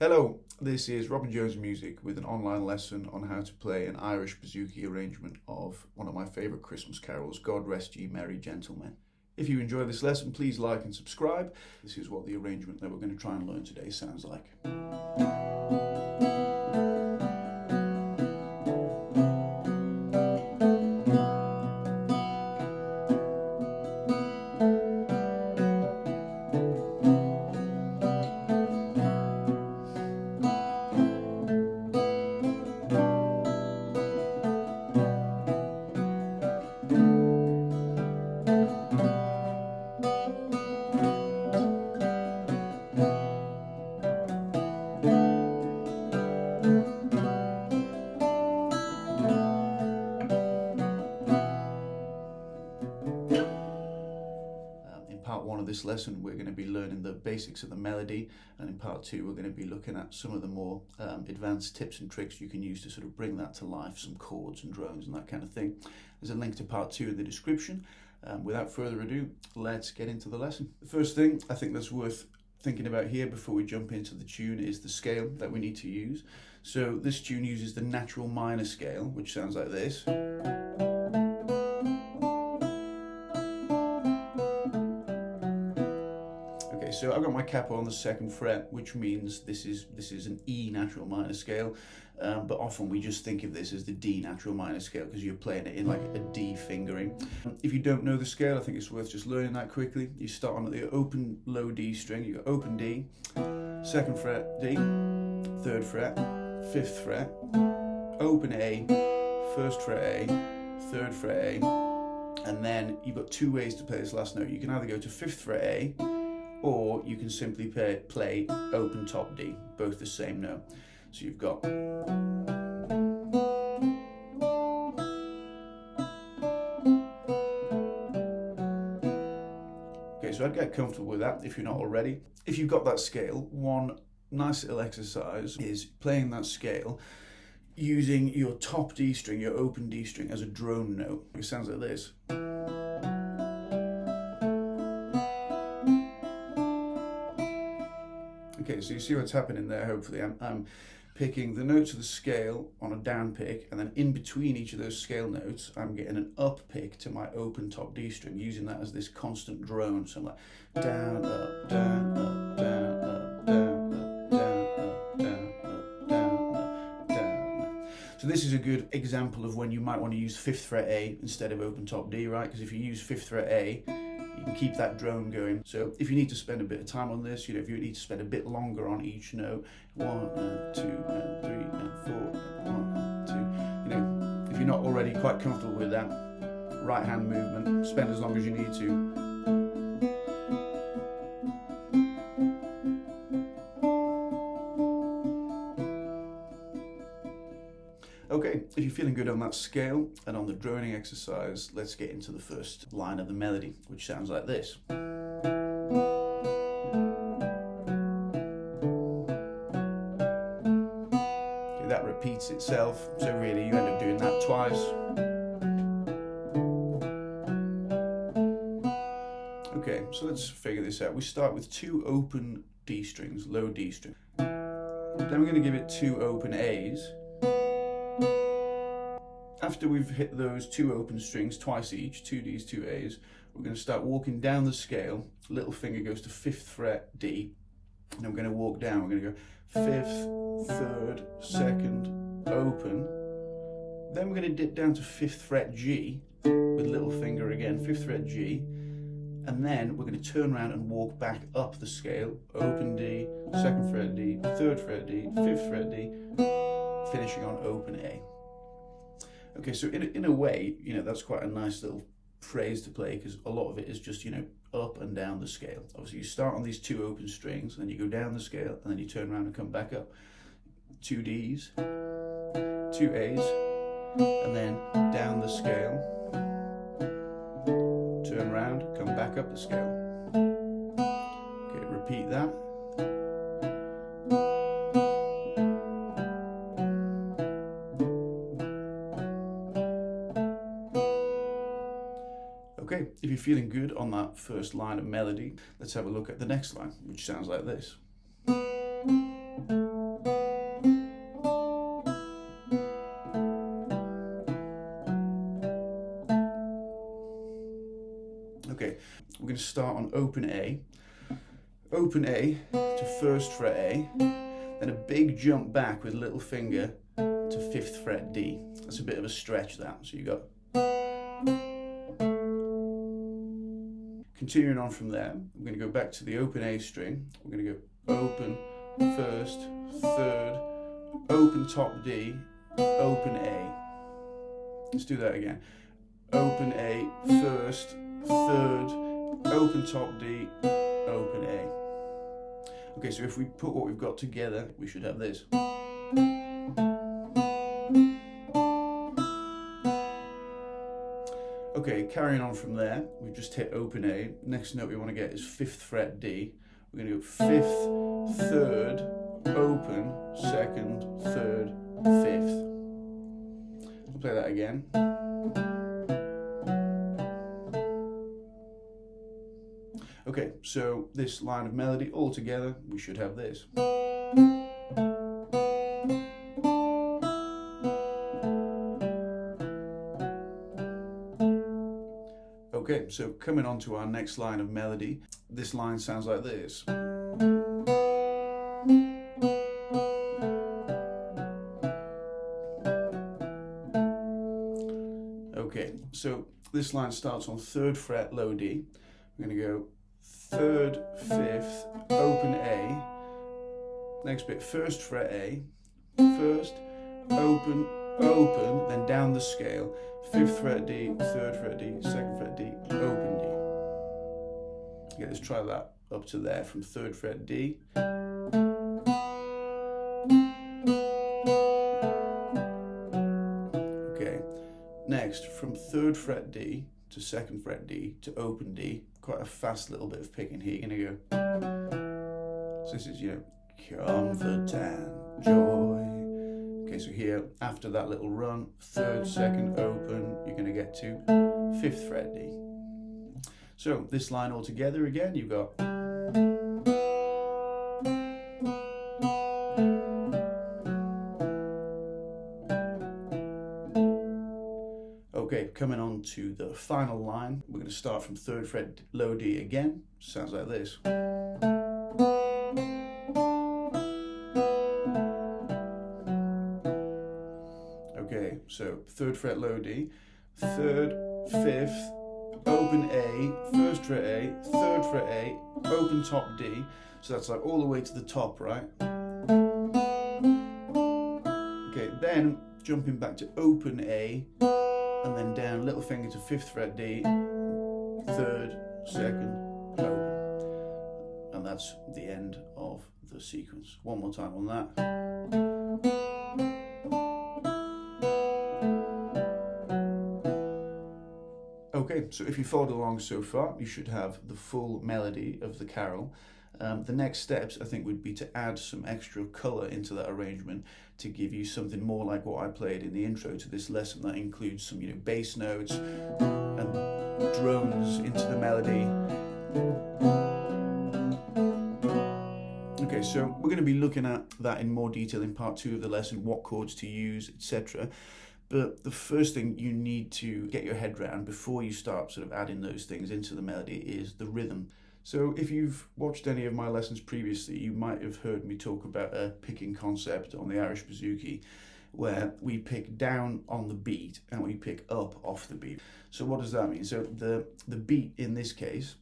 Hello, this is Robin Jones Music with an online lesson on how to play an Irish Bouzouki arrangement of one of my favourite Christmas carols, God Rest Ye Merry Gentlemen. If you enjoy this lesson, please like and subscribe. This is what the arrangement that we're going to try and learn today sounds like. In part one of this lesson, we're going to be learning the basics of the melody, and in part two, we're going to be looking at some of the more advanced tips and tricks you can use to sort of bring that to life, some chords and drones and that kind of thing. There's a link to part two in the description. Without further ado, let's get into the lesson. The first thing I think that's worth thinking about here before we jump into the tune is the scale that we need to use. So this tune uses the natural minor scale, which sounds like this. So I've got my capo on the 2nd fret, which means this is an E natural minor scale, but often we just think of this as the D natural minor scale because you're playing it in like a D fingering. If you don't know the scale, I think it's worth just learning that quickly. You start on the open low D string, you got open D, 2nd fret D, 3rd fret, 5th fret, open A, 1st fret A, 3rd fret A, and then you've got two ways to play this last note. You can either go to 5th fret A, or you can simply play open top D, both the same note. So you've got okay, so I'd get comfortable with that if you're not already. If you've got that scale, one nice little exercise is playing that scale using your top D string, your open D string, as a drone note. It sounds like this. Okay, so you see what's happening there, hopefully. I'm picking the notes of the scale on a down pick, and then in between each of those scale notes, I'm getting an up pick to my open top D string, using that as this constant drone. So I'm like down, up, down, up, down, up, down, up, down, up, down, up, down, up, down, up. So this is a good example of when you might want to use 5th fret A instead of open top D, right? Because if you use 5th fret A, you can keep that drone going. So if you need to spend a bit of time on this, if you need to spend a bit longer on each note, 1 and 2 and 3 and 4 and 1 and 2, if you're not already quite comfortable with that right hand movement, spend as long as you need to. Okay, if you're feeling good on that scale and on the droning exercise, let's get into the first line of the melody, which sounds like this. Okay, that repeats itself, so really you end up doing that twice. Okay, so let's figure this out. We start with 2 open D strings, low D string. Then we're going to give it 2 open A's. After we've hit those 2 open strings twice each, 2 Ds, 2 As, we're going to start walking down the scale. Little finger goes to 5th fret D, and then we're going to walk down. We're going to go 5th, 3rd, 2nd, open. Then we're going to dip down to 5th fret G with little finger again, 5th fret G, and then we're going to turn around and walk back up the scale. Open D, 2nd fret D, 3rd fret D, 5th fret D, finishing on open A. Okay, so in a way, that's quite a nice little phrase to play because a lot of it is just, up and down the scale. Obviously, you start on these 2 open strings, and then you go down the scale, and then you turn around and come back up. 2 Ds, 2 As, and then down the scale, turn around, come back up the scale. Okay, repeat that. Okay, if you're feeling good on that first line of melody, let's have a look at the next line, which sounds like this. Okay, to start on open A to first fret A, then a big jump back with little finger to 5th fret D. That's a bit of a stretch, that. So you got. Continuing on from there, we're going to go back to the open A string. We're going to go open, first, third, open top D, open A. Let's do that again. Open A, first, third, open top D, open A. Okay, so if we put what we've got together, we should have this. Okay, carrying on from there, we've just hit open A. Next note we want to get is 5th fret D. We're going to go 5th, 3rd, open, 2nd, 3rd, 5th. I'll play that again. Okay, so this line of melody all together, we should have this. Okay, so coming on to our next line of melody, this line sounds like this. Okay, so this line starts on 3rd fret low D. We're going to go 3rd, 5th, open A. Next bit, 1st fret A, 1st, open, open, then down the scale. 5th fret D, 3rd fret D, 2nd fret D, open D. Okay, let's try that up to there from 3rd fret D. Okay, next from 3rd fret D to 2nd fret D to open D. Quite a fast little bit of picking here. You're going to go. So this is, comfort and joy. Okay, so here, after that little run, 3rd, 2nd, open, you're going to get to 5th fret D. So this line all together again, you've got. Okay, coming on to the final line, we're going to start from 3rd fret low D again. Sounds like this. Okay, so 3rd fret low D, 3rd, 5th, open A, 1st fret A, 3rd fret A, open top D. So that's like all the way to the top, right? Okay, then jumping back to open A, and then down, little finger to 5th fret D, 3rd, 2nd, open. And that's the end of the sequence. One more time on that. Okay, so if you followed along so far, you should have the full melody of the carol. The next steps, I think, would be to add some extra colour into that arrangement to give you something more like what I played in the intro to this lesson. That includes some, bass notes and drones into the melody. Okay, so we're going to be looking at that in more detail in part 2 of the lesson, what chords to use, etc. But the first thing you need to get your head around before you start sort of adding those things into the melody is the rhythm. So if you've watched any of my lessons previously, you might have heard me talk about a picking concept on the Irish Bouzouki, where we pick down on the beat and we pick up off the beat. So what does that mean? So the beat in this case,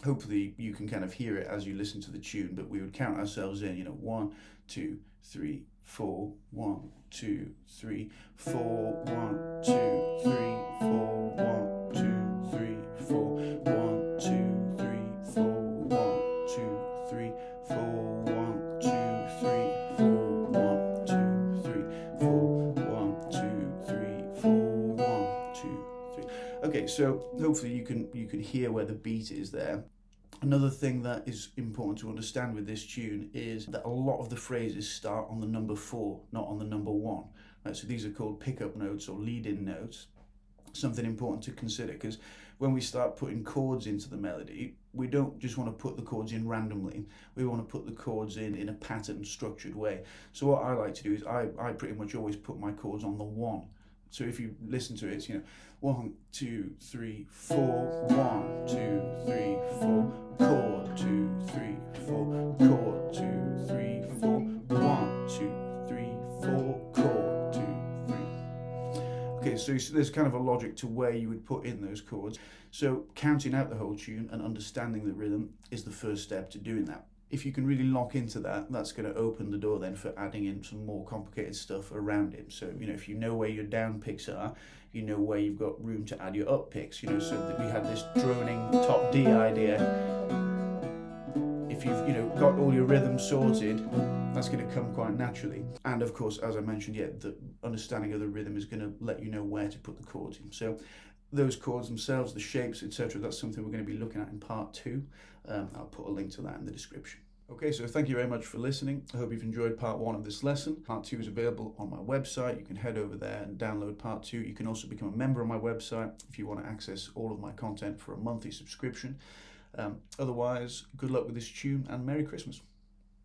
hopefully you can kind of hear it as you listen to the tune, but we would count ourselves in, 1, 2, 3, 4, 1, 2, 3, 4, 1, 2, 3, 4, 1, 2, 3, 4, 1, 2, 3, 4, 1, 2, 3, 4, 1, 2, 3, 4, 1, 2, 3, 4, 1, 2, 3, 4, 1, 2, 3. Okay, so hopefully you can hear where the beat is there. Another thing that is important to understand with this tune is that a lot of the phrases start on the number 4, not on the number 1. Right, so these are called pickup notes or lead-in notes. Something important to consider, because when we start putting chords into the melody, we don't just want to put the chords in randomly. We want to put the chords in a pattern, structured way. So what I like to do is I pretty much always put my chords on the 1. So if you listen to it, it's, 1, 2, 3, 4, 1, 2, 3, 4, chord, 2, 3, 4, chord, 2, 3, 4, 1, 2, 3, 4, chord, 2, 3. Okay, so there's kind of a logic to where you would put in those chords. So counting out the whole tune and understanding the rhythm is the first step to doing that. If you can really lock into that, that's going to open the door then for adding in some more complicated stuff around it. So, if you know where your down picks are, you know where you've got room to add your up picks, so that we had this droning top D idea. If you've, got all your rhythms sorted, that's going to come quite naturally. And of course, as I mentioned, the understanding of the rhythm is going to let you know where to put the chords in. So those chords themselves, the shapes, etc., that's something we're going to be looking at in part 2. I'll put a link to that in the description. Okay, so thank you very much for listening. I hope you've enjoyed part 1 of this lesson. Part 2 is available on my website. You can head over there and download part 2. You can also become a member on my website if you want to access all of my content for a monthly subscription. Otherwise, good luck with this tune and Merry Christmas.